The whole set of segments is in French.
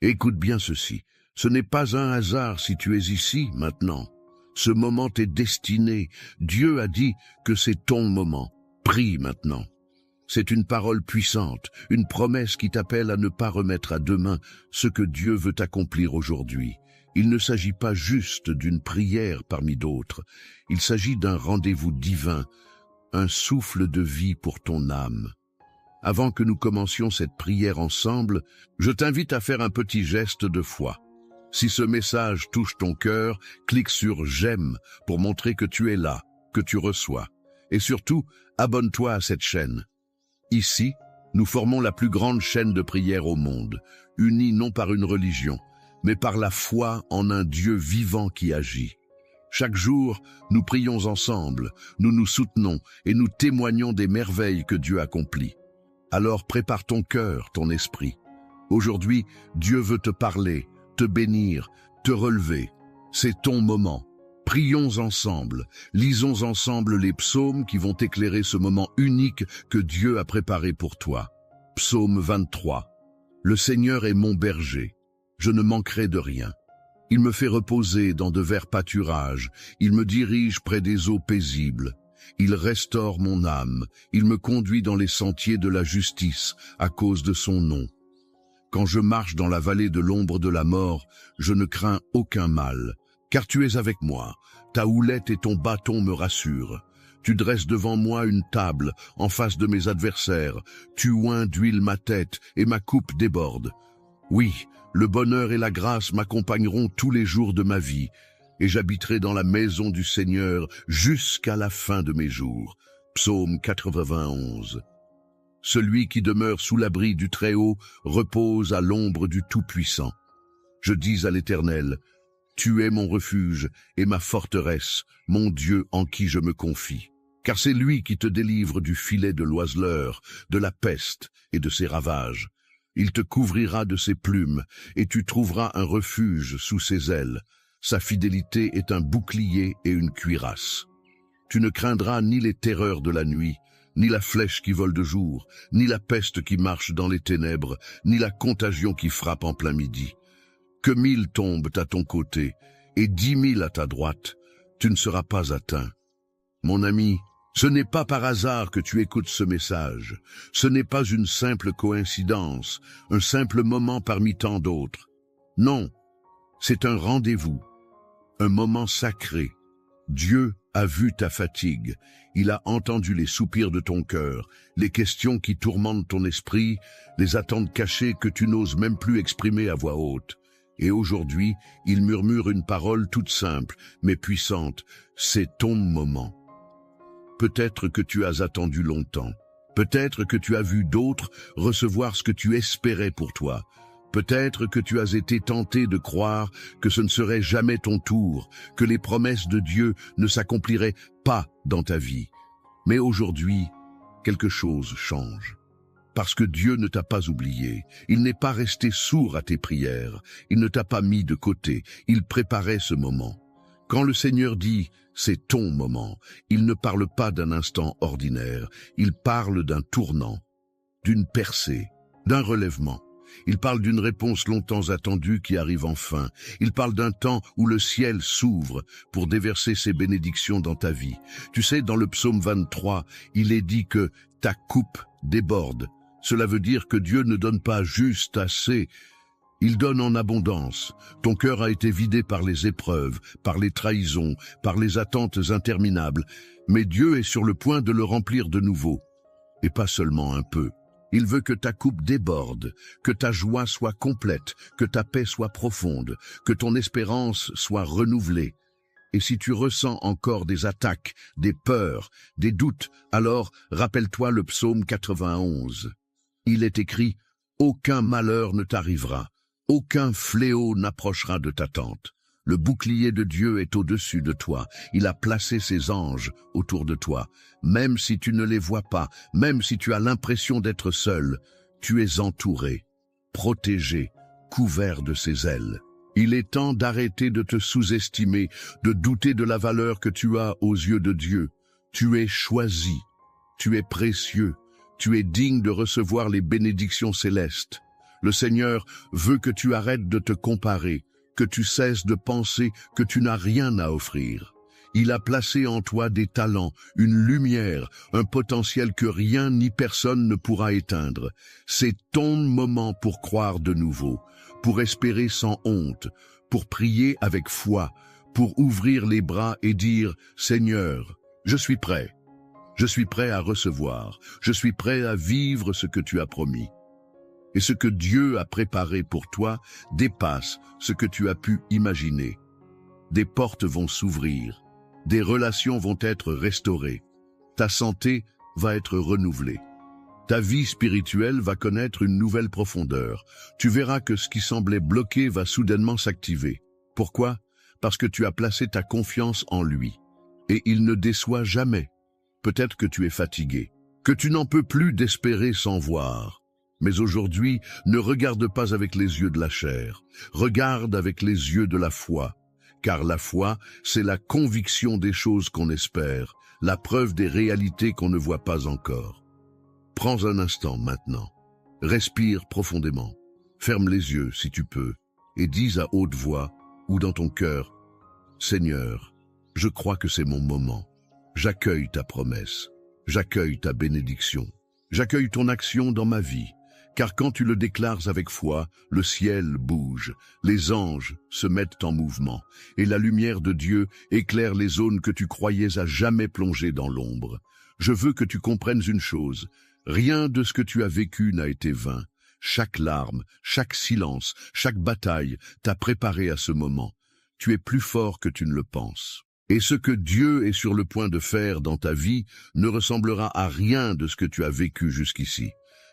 Écoute bien ceci. Ce n'est pas un hasard si tu es ici, maintenant. Ce moment t'est destiné. Dieu a dit que c'est ton moment. Prie maintenant. C'est une parole puissante, une promesse qui t'appelle à ne pas remettre à demain ce que Dieu veut accomplir aujourd'hui. Il ne s'agit pas juste d'une prière parmi d'autres. Il s'agit d'un rendez-vous divin, un souffle de vie pour ton âme. Avant que nous commencions cette prière ensemble, je t'invite à faire un petit geste de foi. Si ce message touche ton cœur, clique sur « J'aime » pour montrer que tu es là, que tu reçois. Et surtout, abonne-toi à cette chaîne. Ici, nous formons la plus grande chaîne de prière au monde, unie non par une religion, mais par la foi en un Dieu vivant qui agit. Chaque jour, nous prions ensemble, nous nous soutenons et nous témoignons des merveilles que Dieu accomplit. Alors prépare ton cœur, ton esprit. Aujourd'hui, Dieu veut te parler, te bénir, te relever. C'est ton moment. Prions ensemble, lisons ensemble les psaumes qui vont éclairer ce moment unique que Dieu a préparé pour toi. Psaume 23. Le Seigneur est mon berger. Je ne manquerai de rien. Il me fait reposer dans de verts pâturages. Il me dirige près des eaux paisibles. Il restaure mon âme. Il me conduit dans les sentiers de la justice à cause de son nom. Quand je marche dans la vallée de l'ombre de la mort, je ne crains aucun mal, car tu es avec moi. Ta houlette et ton bâton me rassurent. Tu dresses devant moi une table en face de mes adversaires. Tu oins d'huile ma tête et ma coupe déborde. Oui, le bonheur et la grâce m'accompagneront tous les jours de ma vie, et j'habiterai dans la maison du Seigneur jusqu'à la fin de mes jours. Psaume 91. Celui qui demeure sous l'abri du Très-Haut repose à l'ombre du Tout-Puissant. Je dis à l'Éternel, tu es mon refuge et ma forteresse, mon Dieu en qui je me confie. Car c'est lui qui te délivre du filet de l'oiseleur, de la peste et de ses ravages. Il te couvrira de ses plumes, et tu trouveras un refuge sous ses ailes. Sa fidélité est un bouclier et une cuirasse. Tu ne craindras ni les terreurs de la nuit, ni la flèche qui vole de jour, ni la peste qui marche dans les ténèbres, ni la contagion qui frappe en plein midi. Que 1000 tombent à ton côté, et 10 000 à ta droite, tu ne seras pas atteint. Mon ami, ce n'est pas par hasard que tu écoutes ce message. Ce n'est pas une simple coïncidence, un simple moment parmi tant d'autres. Non, c'est un rendez-vous, un moment sacré. Dieu a vu ta fatigue, il a entendu les soupirs de ton cœur, les questions qui tourmentent ton esprit, les attentes cachées que tu n'oses même plus exprimer à voix haute. Et aujourd'hui, il murmure une parole toute simple, mais puissante, c'est ton moment. Peut-être que tu as attendu longtemps, peut-être que tu as vu d'autres recevoir ce que tu espérais pour toi. Peut-être que tu as été tenté de croire que ce ne serait jamais ton tour, que les promesses de Dieu ne s'accompliraient pas dans ta vie. Mais aujourd'hui, quelque chose change. Parce que Dieu ne t'a pas oublié, il n'est pas resté sourd à tes prières, il ne t'a pas mis de côté, il préparait ce moment. Quand le Seigneur dit « c'est ton moment », il ne parle pas d'un instant ordinaire, il parle d'un tournant, d'une percée, d'un relèvement. Il parle d'une réponse longtemps attendue qui arrive enfin. Il parle d'un temps où le ciel s'ouvre pour déverser ses bénédictions dans ta vie. Tu sais, dans le psaume 23, il est dit que ta coupe déborde. Cela veut dire que Dieu ne donne pas juste assez, il donne en abondance. Ton cœur a été vidé par les épreuves, par les trahisons, par les attentes interminables. Mais Dieu est sur le point de le remplir de nouveau. Et pas seulement un peu. Il veut que ta coupe déborde, que ta joie soit complète, que ta paix soit profonde, que ton espérance soit renouvelée. Et si tu ressens encore des attaques, des peurs, des doutes, alors rappelle-toi le psaume 91. Il est écrit « Aucun malheur ne t'arrivera, aucun fléau n'approchera de ta tente. Le bouclier de Dieu est au-dessus de toi. Il a placé ses anges autour de toi. Même si tu ne les vois pas, même si tu as l'impression d'être seul, tu es entouré, protégé, couvert de ses ailes. Il est temps d'arrêter de te sous-estimer, de douter de la valeur que tu as aux yeux de Dieu. Tu es choisi, tu es précieux, tu es digne de recevoir les bénédictions célestes. Le Seigneur veut que tu arrêtes de te comparer, que tu cesses de penser que tu n'as rien à offrir. Il a placé en toi des talents, une lumière, un potentiel que rien ni personne ne pourra éteindre. C'est ton moment pour croire de nouveau, pour espérer sans honte, pour prier avec foi, pour ouvrir les bras et dire « Seigneur, je suis prêt. Je suis prêt à recevoir. Je suis prêt à vivre ce que tu as promis. » Et ce que Dieu a préparé pour toi dépasse ce que tu as pu imaginer. Des portes vont s'ouvrir. Des relations vont être restaurées. Ta santé va être renouvelée. Ta vie spirituelle va connaître une nouvelle profondeur. Tu verras que ce qui semblait bloqué va soudainement s'activer. Pourquoi? Parce que tu as placé ta confiance en lui. Et il ne déçoit jamais. Peut-être que tu es fatigué, que tu n'en peux plus d'espérer sans voir. Mais aujourd'hui, ne regarde pas avec les yeux de la chair. Regarde avec les yeux de la foi. Car la foi, c'est la conviction des choses qu'on espère, la preuve des réalités qu'on ne voit pas encore. Prends un instant maintenant. Respire profondément. Ferme les yeux si tu peux et dis à haute voix ou dans ton cœur, « Seigneur, je crois que c'est mon moment. J'accueille ta promesse. J'accueille ta bénédiction. J'accueille ton action dans ma vie. Car quand tu le déclares avec foi, le ciel bouge, les anges se mettent en mouvement, et la lumière de Dieu éclaire les zones que tu croyais à jamais plongées dans l'ombre. Je veux que tu comprennes une chose, rien de ce que tu as vécu n'a été vain. Chaque larme, chaque silence, chaque bataille t'a préparé à ce moment. Tu es plus fort que tu ne le penses. Et ce que Dieu est sur le point de faire dans ta vie ne ressemblera à rien de ce que tu as vécu jusqu'ici.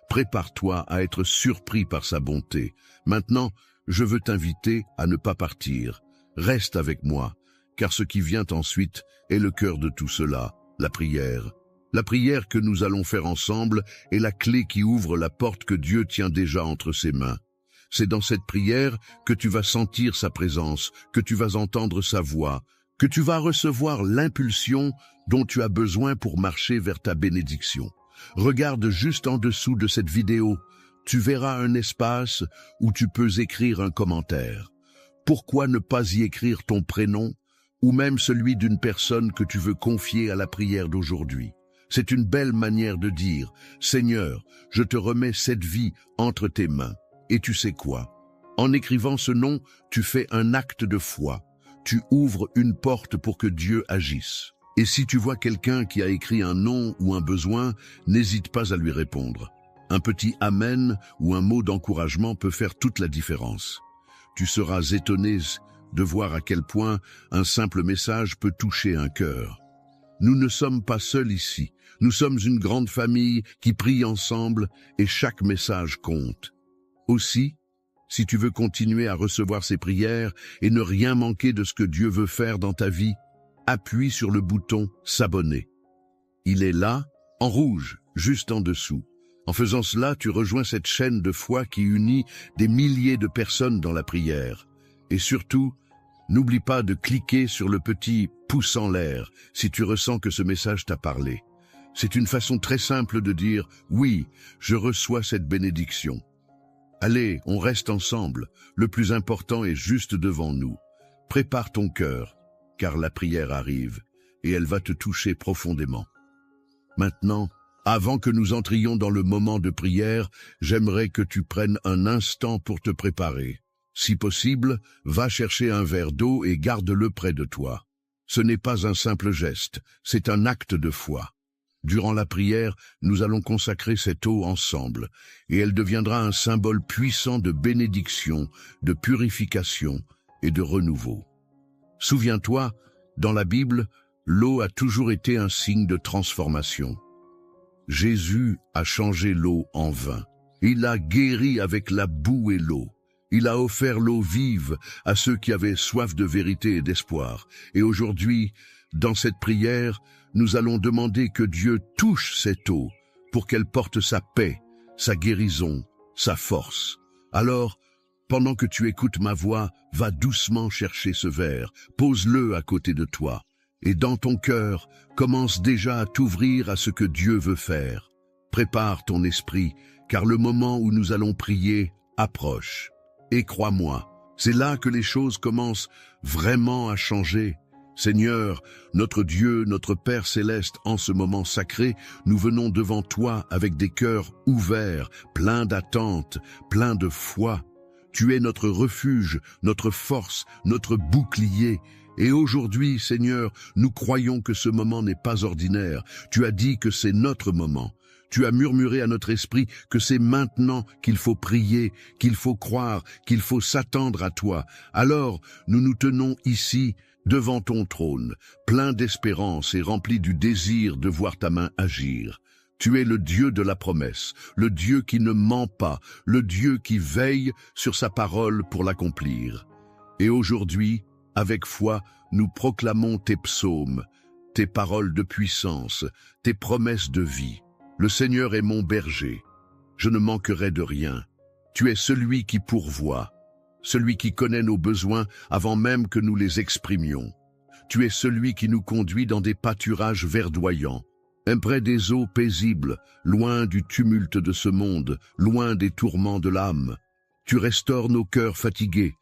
Prépare-toi à être surpris par sa bonté. Maintenant, je veux t'inviter à ne pas partir. Reste avec moi, car ce qui vient ensuite est le cœur de tout cela, la prière. La prière que nous allons faire ensemble est la clé qui ouvre la porte que Dieu tient déjà entre ses mains. C'est dans cette prière que tu vas sentir sa présence, que tu vas entendre sa voix, que tu vas recevoir l'impulsion dont tu as besoin pour marcher vers ta bénédiction. Regarde juste en dessous de cette vidéo, tu verras un espace où tu peux écrire un commentaire. Pourquoi ne pas y écrire ton prénom ou même celui d'une personne que tu veux confier à la prière d'aujourd'hui? C'est une belle manière de dire « Seigneur, je te remets cette vie entre tes mains. » Et tu sais quoi? En écrivant ce nom, tu fais un acte de foi. Tu ouvres une porte pour que Dieu agisse. Et si tu vois quelqu'un qui a écrit un nom ou un besoin, n'hésite pas à lui répondre. Un petit « Amen » ou un mot d'encouragement peut faire toute la différence. Tu seras étonné de voir à quel point un simple message peut toucher un cœur. Nous ne sommes pas seuls ici. Nous sommes une grande famille qui prie ensemble et chaque message compte. Aussi, si tu veux continuer à recevoir ces prières et ne rien manquer de ce que Dieu veut faire dans ta vie, appuie sur le bouton « S'abonner ». Il est là, en rouge, juste en dessous. En faisant cela, tu rejoins cette chaîne de foi qui unit des milliers de personnes dans la prière. Et surtout, n'oublie pas de cliquer sur le petit pouce en l'air si tu ressens que ce message t'a parlé. C'est une façon très simple de dire « Oui, je reçois cette bénédiction ». Allez, on reste ensemble. Le plus important est juste devant nous. Prépare ton cœur, car la prière arrive, et elle va te toucher profondément. Maintenant, avant que nous entrions dans le moment de prière, j'aimerais que tu prennes un instant pour te préparer. Si possible, va chercher un verre d'eau et garde-le près de toi. Ce n'est pas un simple geste, c'est un acte de foi. Durant la prière, nous allons consacrer cette eau ensemble, et elle deviendra un symbole puissant de bénédiction, de purification et de renouveau. Souviens-toi, dans la Bible, l'eau a toujours été un signe de transformation. Jésus a changé l'eau en vin. Il a guéri avec la boue et l'eau. Il a offert l'eau vive à ceux qui avaient soif de vérité et d'espoir. Et aujourd'hui, dans cette prière, nous allons demander que Dieu touche cette eau pour qu'elle porte sa paix, sa guérison, sa force. Alors, pendant que tu écoutes ma voix, va doucement chercher ce verre, pose-le à côté de toi. Et dans ton cœur, commence déjà à t'ouvrir à ce que Dieu veut faire. Prépare ton esprit, car le moment où nous allons prier approche. Et crois-moi, c'est là que les choses commencent vraiment à changer. Seigneur, notre Dieu, notre Père céleste, en ce moment sacré, nous venons devant toi avec des cœurs ouverts, pleins d'attente, pleins de foi. Tu es notre refuge, notre force, notre bouclier. Et aujourd'hui, Seigneur, nous croyons que ce moment n'est pas ordinaire. Tu as dit que c'est notre moment. Tu as murmuré à notre esprit que c'est maintenant qu'il faut prier, qu'il faut croire, qu'il faut s'attendre à toi. Alors, nous nous tenons ici, devant ton trône, plein d'espérance et rempli du désir de voir ta main agir. Tu es le Dieu de la promesse, le Dieu qui ne ment pas, le Dieu qui veille sur sa parole pour l'accomplir. Et aujourd'hui, avec foi, nous proclamons tes psaumes, tes paroles de puissance, tes promesses de vie. Le Seigneur est mon berger. Je ne manquerai de rien. Tu es celui qui pourvoit, celui qui connaît nos besoins avant même que nous les exprimions. Tu es celui qui nous conduit dans des pâturages verdoyants, près des eaux paisibles, loin du tumulte de ce monde, loin des tourments de l'âme. Tu restaures nos cœurs fatigués.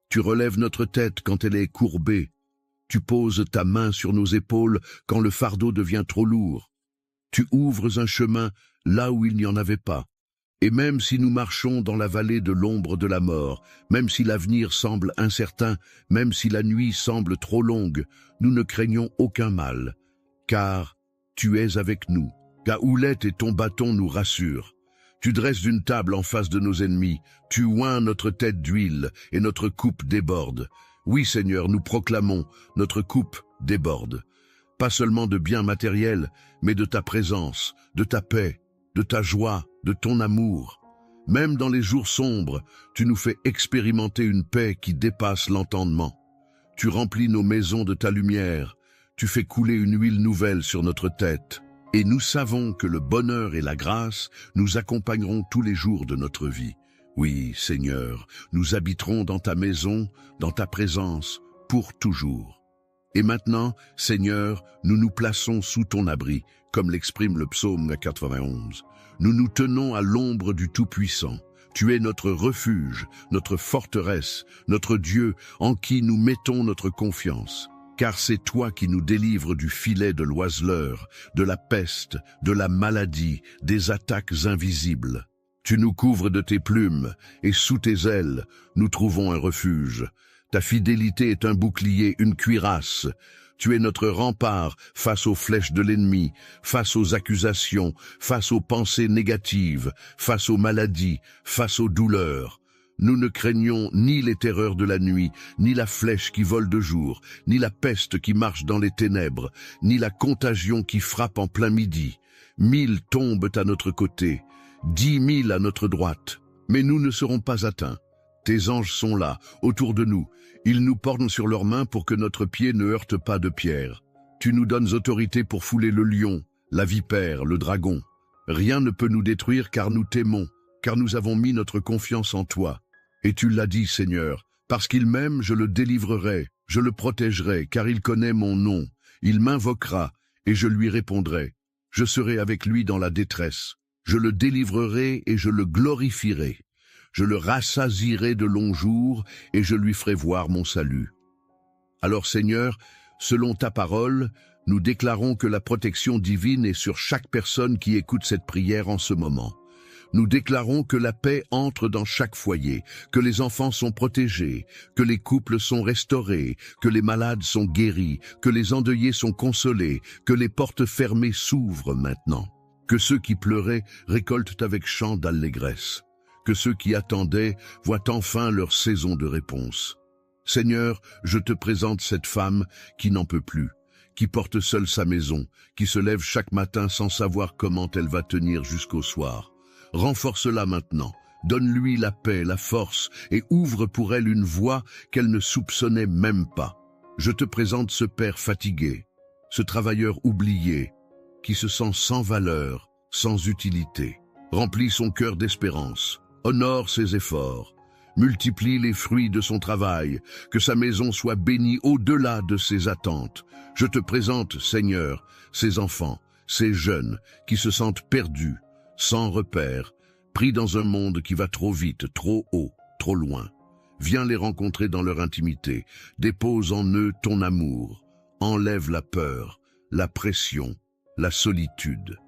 Tu relèves notre tête quand elle est courbée. Tu poses ta main sur nos épaules quand le fardeau devient trop lourd. Tu ouvres un chemin là où il n'y en avait pas. Et même si nous marchons dans la vallée de l'ombre de la mort, même si l'avenir semble incertain, même si la nuit semble trop longue, nous ne craignons aucun mal, car tu es avec nous. Ta houlette et ton bâton nous rassurent. Tu dresses une table en face de nos ennemis, tu oins notre tête d'huile et notre coupe déborde. Oui, Seigneur, nous proclamons, notre coupe déborde. Pas seulement de biens matériels, mais de ta présence, de ta paix, de ta joie, de ton amour. Même dans les jours sombres, tu nous fais expérimenter une paix qui dépasse l'entendement. Tu remplis nos maisons de ta lumière, tu fais couler une huile nouvelle sur notre tête. Et nous savons que le bonheur et la grâce nous accompagneront tous les jours de notre vie. Oui, Seigneur, nous habiterons dans ta maison, dans ta présence, pour toujours. Et maintenant, Seigneur, nous nous plaçons sous ton abri, comme l'exprime le psaume 91. Nous nous tenons à l'ombre du Tout-Puissant. Tu es notre refuge, notre forteresse, notre Dieu en qui nous mettons notre confiance. Car c'est toi qui nous délivres du filet de l'oiseleur, de la peste, de la maladie, des attaques invisibles. Tu nous couvres de tes plumes, et sous tes ailes, nous trouvons un refuge. Ta fidélité est un bouclier, une cuirasse. Tu es notre rempart face aux flèches de l'ennemi, face aux accusations, face aux pensées négatives, face aux maladies, face aux douleurs. Nous ne craignons ni les terreurs de la nuit, ni la flèche qui vole de jour, ni la peste qui marche dans les ténèbres, ni la contagion qui frappe en plein midi. 1000 tombent à notre côté, 10 000 à notre droite, mais nous ne serons pas atteints. Tes anges sont là, autour de nous. Ils nous portent sur leurs mains pour que notre pied ne heurte pas de pierre. Tu nous donnes autorité pour fouler le lion, la vipère, le dragon. Rien ne peut nous détruire car nous t'aimons, car nous avons mis notre confiance en toi. Et tu l'as dit, Seigneur, parce qu'il m'aime, je le délivrerai, je le protégerai, car il connaît mon nom. Il m'invoquera, et je lui répondrai. Je serai avec lui dans la détresse. Je le délivrerai et je le glorifierai. Je le rassasierai de longs jours et je lui ferai voir mon salut. Alors Seigneur, selon ta parole, nous déclarons que la protection divine est sur chaque personne qui écoute cette prière en ce moment. Nous déclarons que la paix entre dans chaque foyer, que les enfants sont protégés, que les couples sont restaurés, que les malades sont guéris, que les endeuillés sont consolés, que les portes fermées s'ouvrent maintenant, que ceux qui pleuraient récoltent avec chant d'allégresse, que ceux qui attendaient voient enfin leur saison de réponse. Seigneur, je te présente cette femme qui n'en peut plus, qui porte seule sa maison, qui se lève chaque matin sans savoir comment elle va tenir jusqu'au soir. Renforce-la maintenant, donne-lui la paix, la force, et ouvre pour elle une voie qu'elle ne soupçonnait même pas. Je te présente ce père fatigué, ce travailleur oublié, qui se sent sans valeur, sans utilité. Remplis son cœur d'espérance, honore ses efforts, multiplie les fruits de son travail, que sa maison soit bénie au-delà de ses attentes. Je te présente, Seigneur, ces enfants, ces jeunes qui se sentent perdus, sans repère, pris dans un monde qui va trop vite, trop haut, trop loin. Viens les rencontrer dans leur intimité, dépose en eux ton amour, enlève la peur, la pression, la solitude.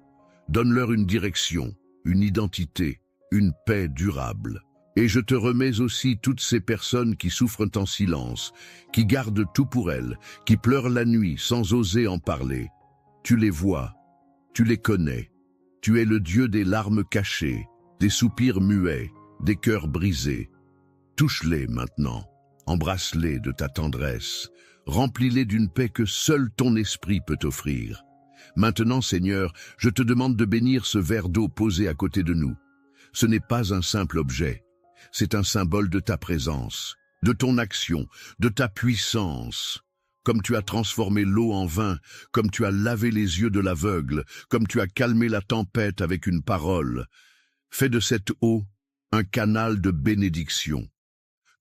Donne-leur une direction, une identité, une paix durable. Et je te remets aussi toutes ces personnes qui souffrent en silence, qui gardent tout pour elles, qui pleurent la nuit sans oser en parler. Tu les vois, tu les connais. Tu es le Dieu des larmes cachées, des soupirs muets, des cœurs brisés. Touche-les maintenant, embrasse-les de ta tendresse, remplis-les d'une paix que seul ton esprit peut offrir. Maintenant, Seigneur, je te demande de bénir ce verre d'eau posé à côté de nous. Ce n'est pas un simple objet, c'est un symbole de ta présence, de ton action, de ta puissance. Comme tu as transformé l'eau en vin, comme tu as lavé les yeux de l'aveugle, comme tu as calmé la tempête avec une parole. Fais de cette eau un canal de bénédiction.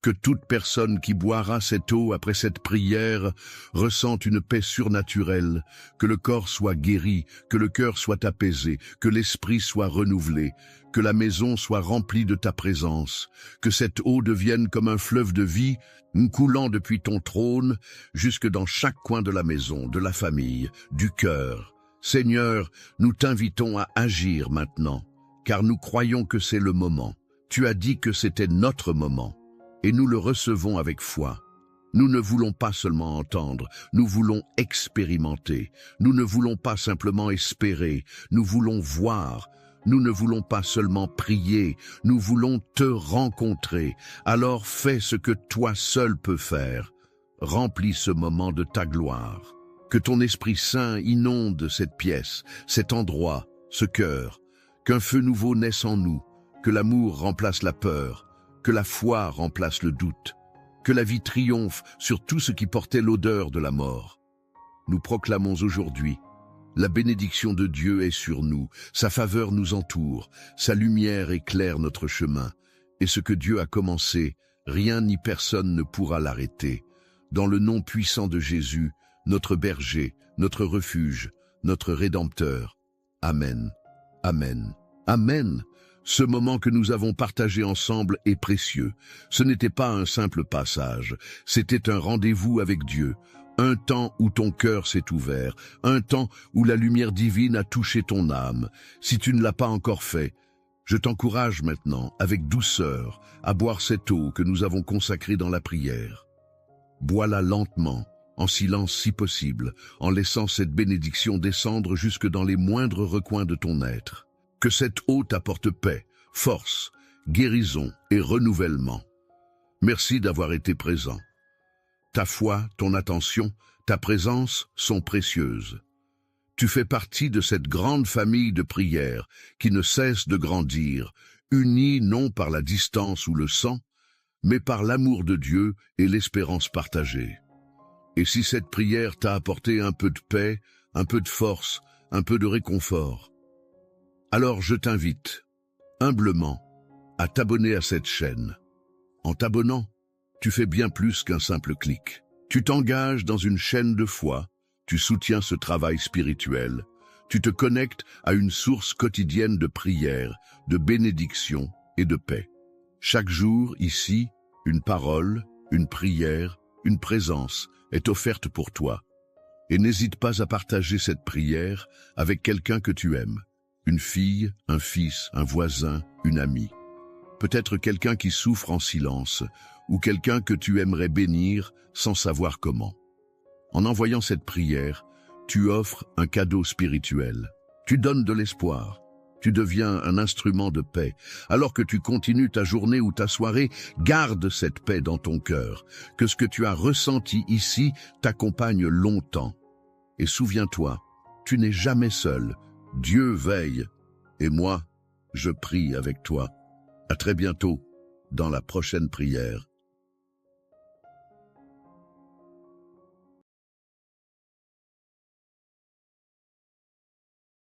Que toute personne qui boira cette eau après cette prière ressente une paix surnaturelle, que le corps soit guéri, que le cœur soit apaisé, que l'esprit soit renouvelé, que la maison soit remplie de ta présence, que cette eau devienne comme un fleuve de vie, coulant depuis ton trône jusque dans chaque coin de la maison, de la famille, du cœur. Seigneur, nous t'invitons à agir maintenant, car nous croyons que c'est le moment. Tu as dit que c'était notre moment. Et nous le recevons avec foi. Nous ne voulons pas seulement entendre, nous voulons expérimenter. Nous ne voulons pas simplement espérer, nous voulons voir. Nous ne voulons pas seulement prier, nous voulons te rencontrer. Alors fais ce que toi seul peux faire. Remplis ce moment de ta gloire. Que ton Esprit Saint inonde cette pièce, cet endroit, ce cœur. Qu'un feu nouveau naisse en nous, que l'amour remplace la peur. Que la foi remplace le doute, que la vie triomphe sur tout ce qui portait l'odeur de la mort. Nous proclamons aujourd'hui, la bénédiction de Dieu est sur nous, sa faveur nous entoure, sa lumière éclaire notre chemin, et ce que Dieu a commencé, rien ni personne ne pourra l'arrêter. Dans le nom puissant de Jésus, notre berger, notre refuge, notre Rédempteur. Amen. Amen. Amen. Ce moment que nous avons partagé ensemble est précieux. Ce n'était pas un simple passage, c'était un rendez-vous avec Dieu, un temps où ton cœur s'est ouvert, un temps où la lumière divine a touché ton âme. Si tu ne l'as pas encore fait, je t'encourage maintenant, avec douceur, à boire cette eau que nous avons consacrée dans la prière. Bois-la lentement, en silence si possible, en laissant cette bénédiction descendre jusque dans les moindres recoins de ton être. Que cette eau t'apporte paix, force, guérison et renouvellement. Merci d'avoir été présent. Ta foi, ton attention, ta présence sont précieuses. Tu fais partie de cette grande famille de prières qui ne cesse de grandir, unie non par la distance ou le sang, mais par l'amour de Dieu et l'espérance partagée. Et si cette prière t'a apporté un peu de paix, un peu de force, un peu de réconfort, alors je t'invite, humblement, à t'abonner à cette chaîne. En t'abonnant, tu fais bien plus qu'un simple clic. Tu t'engages dans une chaîne de foi, tu soutiens ce travail spirituel, tu te connectes à une source quotidienne de prière, de bénédiction et de paix. Chaque jour, ici, une parole, une prière, une présence est offerte pour toi. Et n'hésite pas à partager cette prière avec quelqu'un que tu aimes. Une fille, un fils, un voisin, une amie. Peut-être quelqu'un qui souffre en silence, ou quelqu'un que tu aimerais bénir sans savoir comment. En envoyant cette prière, tu offres un cadeau spirituel. Tu donnes de l'espoir. Tu deviens un instrument de paix. Alors que tu continues ta journée ou ta soirée, garde cette paix dans ton cœur. Que ce que tu as ressenti ici t'accompagne longtemps. Et souviens-toi, tu n'es jamais seul. Dieu veille, et moi, je prie avec toi. À très bientôt, dans la prochaine prière.